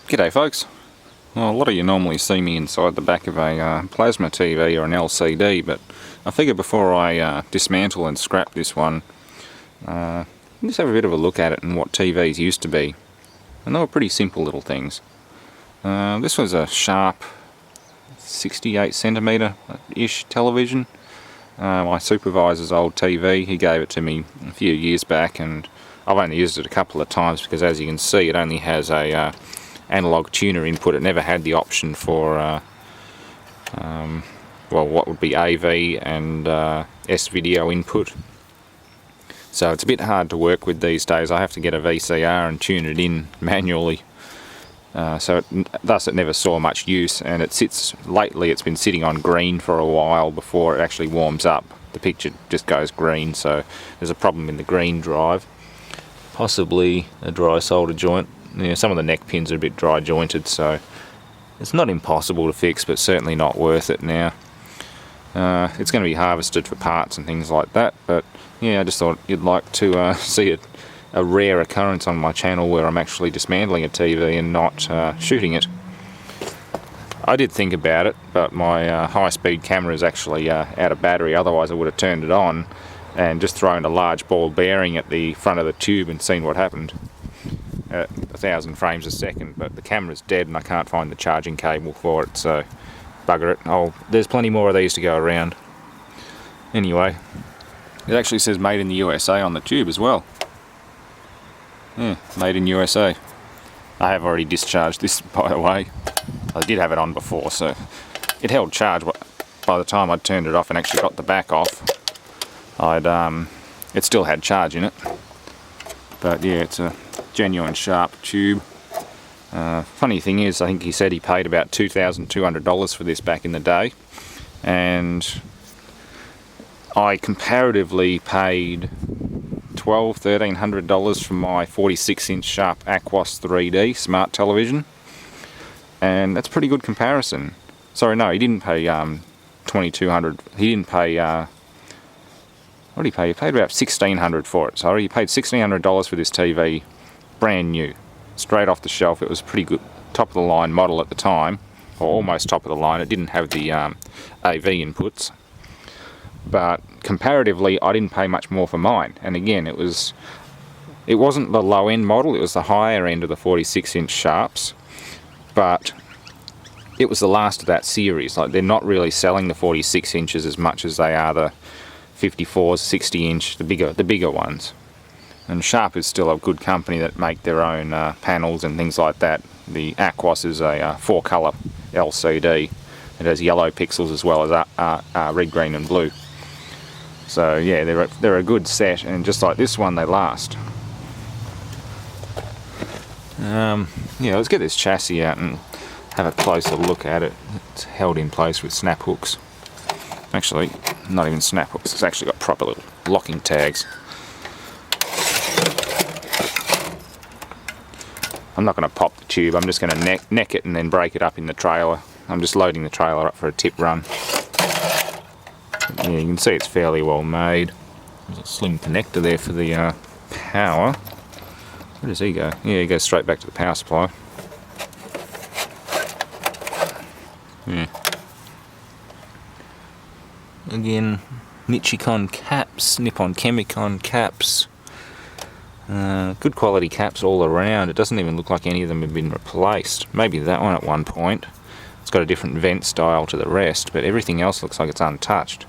G'day folks. Well, a lot of you normally see me inside the back of a plasma TV or an LCD, but I figured before I dismantle and scrap this one, just have a bit of a look at it and what TVs used to be. And they were pretty simple little things. This was a Sharp 68cm-ish television. My supervisor's old TV, he gave it to me a few years back, and I've only used it a couple of times because, as you can see, it only has a analog tuner input. It never had the option for well, what would be AV and S-video input. So it's a bit hard to work with these days. I have to get a VCR and tune it in manually. Thus it never saw much use, and lately it's been sitting on green for a while before it actually warms up. The picture just goes green, so there's a problem in the green drive. Possibly a dry solder joint. Some of the neck pins are a bit dry jointed, so it's not impossible to fix, but certainly not worth it now. It's going to be harvested for parts and things like that, but yeah, I just thought you'd like to see a rare occurrence on my channel where I'm actually dismantling a TV and not shooting it. I did think about it, but my high-speed camera is actually out of battery, otherwise I would have turned it on and just thrown a large ball bearing at the front of the tube and seen what happened. At 1,000 frames a second, but the camera's dead and I can't find the charging cable for it, so bugger it. There's plenty more of these to go around. Anyway, it actually says made in the USA on the tube as well. Yeah, made in USA. I have already discharged this, by the way. I did have it on before, so it held charge. By the time I'd turned it off and actually got the back off, it still had charge in it. But yeah, it's a genuine Sharp tube. Funny thing is, I think he said he paid about $2,200 for this back in the day, and I comparatively paid $1,300 for my 46-inch Sharp Aquos 3D smart television, and that's a pretty good comparison. Sorry, no, he didn't pay $2,200. He didn't pay. What did he pay? He paid about $1,600 for it. Sorry, he paid $1,600 for this TV, brand new, straight off the shelf. It was a pretty good, top of the line model at the time, or almost top of the line. It didn't have the AV inputs, but comparatively, I didn't pay much more for mine. And again, it wasn't the low end model; it was the higher end of the 46-inch Sharps, but it was the last of that series. Like, they're not really selling the 46 inches as much as they are the 54s, 60-inch, the bigger ones. And Sharp is still a good company that make their own panels and things like that. The Aquos is a 4-colour LCD. It has yellow pixels as well as red, green and blue. So yeah, they're a good set, and just like this one, they last. Yeah, let's get this chassis out and have a closer look at it. It's held in place with snap hooks. Actually, not even snap hooks, it's actually got proper little locking tags. I'm not going to pop the tube, I'm just going to neck it and then break it up in the trailer. I'm just loading the trailer up for a tip run. Yeah, you can see it's fairly well made. There's a slim connector there for the power. Where does he go? Yeah, he goes straight back to the power supply. Yeah. Again, Nichicon caps, Nippon Chemicon caps. Good quality caps all around. It doesn't even look like any of them have been replaced. Maybe that one at one point. It's got a different vent style to the rest, but everything else looks like it's untouched.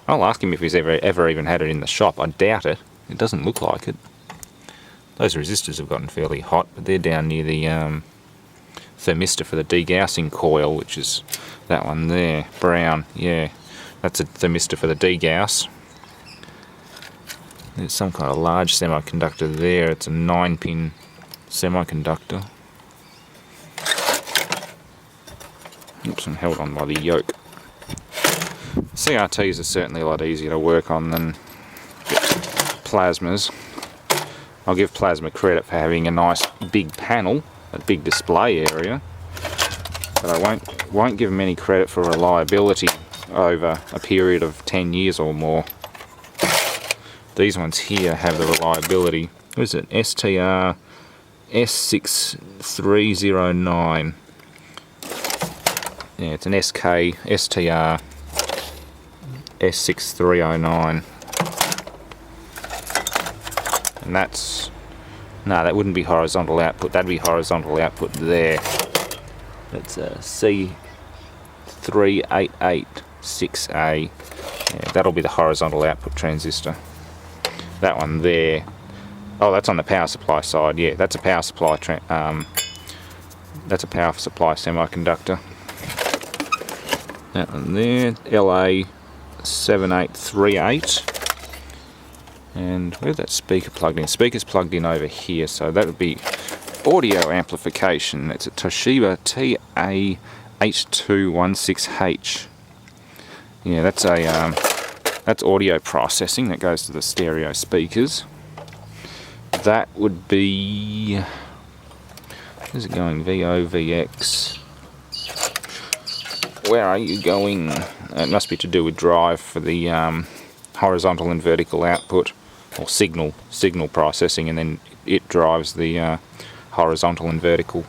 I'll ask him if he's ever even had it in the shop. I doubt it. It doesn't look like it. Those resistors have gotten fairly hot, but they're down near the thermistor for the degaussing coil, which is that one there, brown. Yeah, that's a thermistor for the degauss. There's some kind of large semiconductor there. It's a 9-pin semiconductor. Oops, I'm held on by the yoke. CRTs are certainly a lot easier to work on than plasmas. I'll give plasma credit for having a nice big panel, a big display area, but I won't give them any credit for reliability over a period of 10 years or more. These ones here have the reliability. What is it? STR S6309. Yeah, it's an SK STR S6309. And that's... no, that wouldn't be horizontal output. That'd be horizontal output there. That's a C3886A. Yeah, that'll be the horizontal output transistor. That one there. Oh, that's on the power supply side. Yeah, that's a power supply. That's a power supply semiconductor. That one there, LA7838. And where's that speaker plugged in? Speaker's plugged in over here, so that would be audio amplification. It's a Toshiba TA8216H. Yeah, that's a that's audio processing that goes to the stereo speakers. That would be... where's it going? VOVX. Where are you going? It must be to do with drive for the horizontal and vertical output, or signal processing, and then it drives the horizontal and vertical.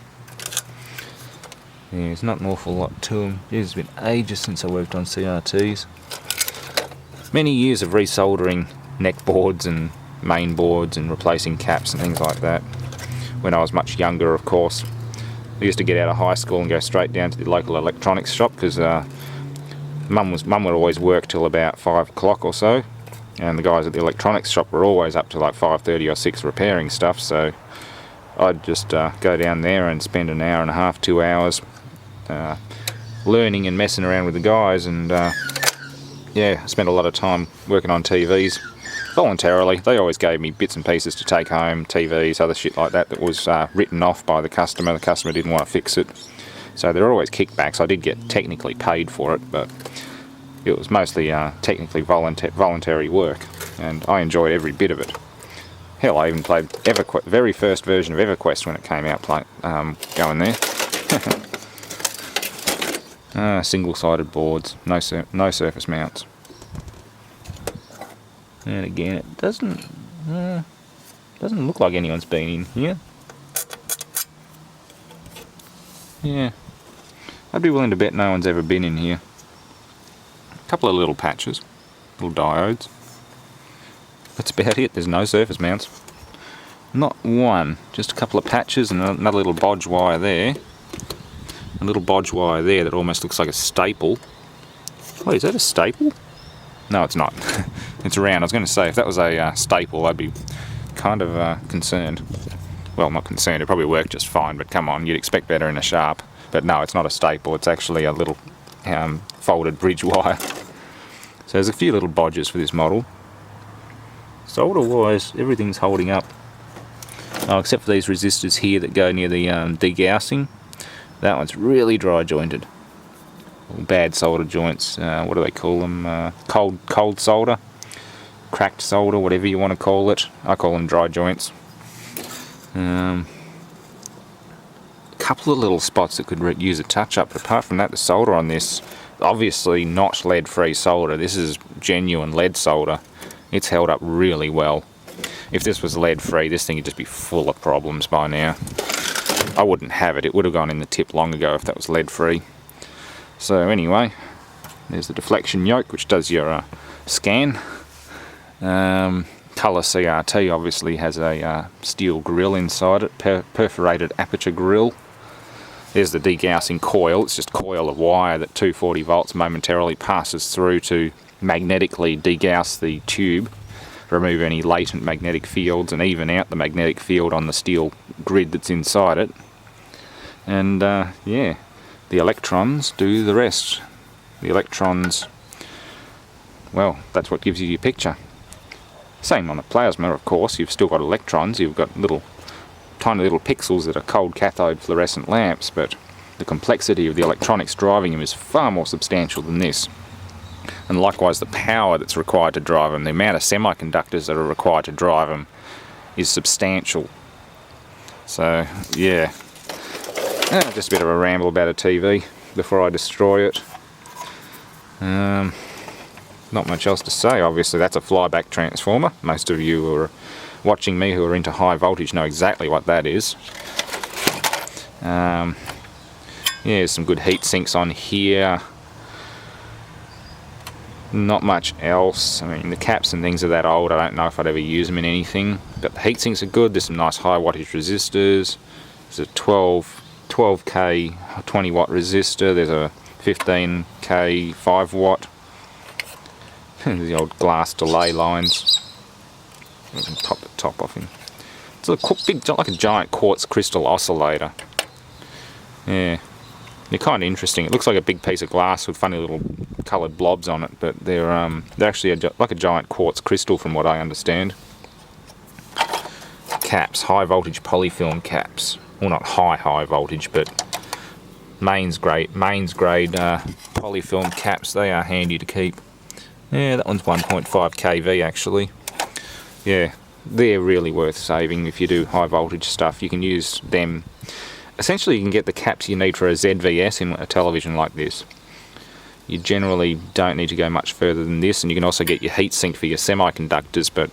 Yeah, there's not an awful lot to them. It's been ages since I worked on CRTs. Many years of resoldering neck boards and main boards and replacing caps and things like that. When I was much younger, of course. I used to get out of high school and go straight down to the local electronics shop, because Mum would always work till about 5 o'clock or so, and the guys at the electronics shop were always up to like 5:30 or 6 repairing stuff, so I'd just go down there and spend an hour and a half, 2 hours learning and messing around with the guys, and yeah, I spent a lot of time working on TVs voluntarily. They always gave me bits and pieces to take home, TVs, other shit like that was written off by the customer. The customer didn't want to fix it, so there were always kickbacks. I did get technically paid for it, but it was mostly technically voluntary work, and I enjoyed every bit of it. Hell, I even played EverQuest, very first version of EverQuest when it came out, going there. Single-sided boards, no surface mounts. And again, it doesn't look like anyone's been in here. Yeah, I'd be willing to bet no one's ever been in here. A couple of little patches, little diodes. That's about it. There's no surface mounts. Not one. Just a couple of patches and another little bodge wire there. A little bodge wire there that almost looks like a staple. Wait, is that a staple? No, it's not. It's round. I was going to say, if that was a staple, I'd be kind of concerned. Well, not concerned. It'd probably work just fine, but come on, you'd expect better in a Sharp. But no, it's not a staple. It's actually a little folded bridge wire. So there's a few little bodges for this model. Solder-wise, everything's holding up. Oh, except for these resistors here that go near the degaussing. That one's really dry jointed. Bad solder joints. What do they call them? Cold solder, cracked solder, whatever you want to call it. I call them dry joints. Couple of little spots that could use a touch-up, but apart from that, the solder on this, obviously not lead-free solder. This is genuine lead solder. It's held up really well. If this was lead-free, this thing would just be full of problems by now. I wouldn't have it. It would have gone in the tip long ago if that was lead-free. So anyway, there's the deflection yoke, which does your scan. Colour CRT obviously has a steel grill inside it, perforated aperture grill. There's the degaussing coil. It's just coil of wire that 240 volts momentarily passes through to magnetically degauss the tube, remove any latent magnetic fields, and even out the magnetic field on the steel grid that's inside it. And yeah, the electrons do the rest. The electrons, well, that's what gives you your picture. Same on the plasma, of course. You've still got electrons. You've got tiny little pixels that are cold cathode fluorescent lamps, but the complexity of the electronics driving them is far more substantial than this. And likewise, the power that's required to drive them, the amount of semiconductors that are required to drive them, is substantial. So, yeah. Just a bit of a ramble about a TV before I destroy it. Not much else to say. Obviously, that's a flyback transformer. Most of you are watching me who are into high voltage know exactly what that is. Yeah, some good heat sinks on here. Not much else. I mean, the caps and things are that old, I don't know if I'd ever use them in anything. But the heat sinks are good. There's some nice high wattage resistors. There's a 12K 20 watt resistor. There's a 15K 5 watt. The old glass delay lines. I can pop the top off him. It's a big, like a giant quartz crystal oscillator. Yeah, they're kind of interesting. It looks like a big piece of glass with funny little coloured blobs on it, but they're actually like a giant quartz crystal, from what I understand. Caps, high voltage polyfilm caps. Well, not high voltage, but mains grade polyfilm caps. They are handy to keep. Yeah, that one's 1.5 kV actually. Yeah, they're really worth saving if you do high voltage stuff. You can use them. Essentially, you can get the caps you need for a ZVS in a television like this. You generally don't need to go much further than this, and you can also get your heatsink for your semiconductors, but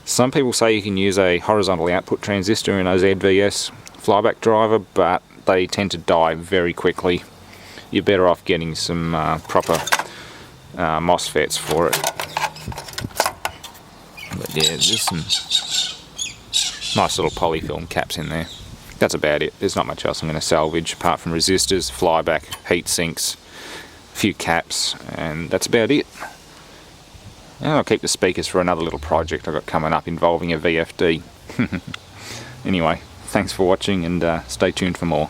some people say you can use a horizontal output transistor in a ZVS flyback driver, but they tend to die very quickly. You're better off getting some proper MOSFETs for it. But yeah, there's some nice little polyfilm caps in there. That's about it. There's not much else I'm going to salvage apart from resistors, flyback, heat sinks, a few caps, and that's about it. And I'll keep the speakers for another little project I've got coming up involving a VFD. Anyway, thanks for watching, and stay tuned for more.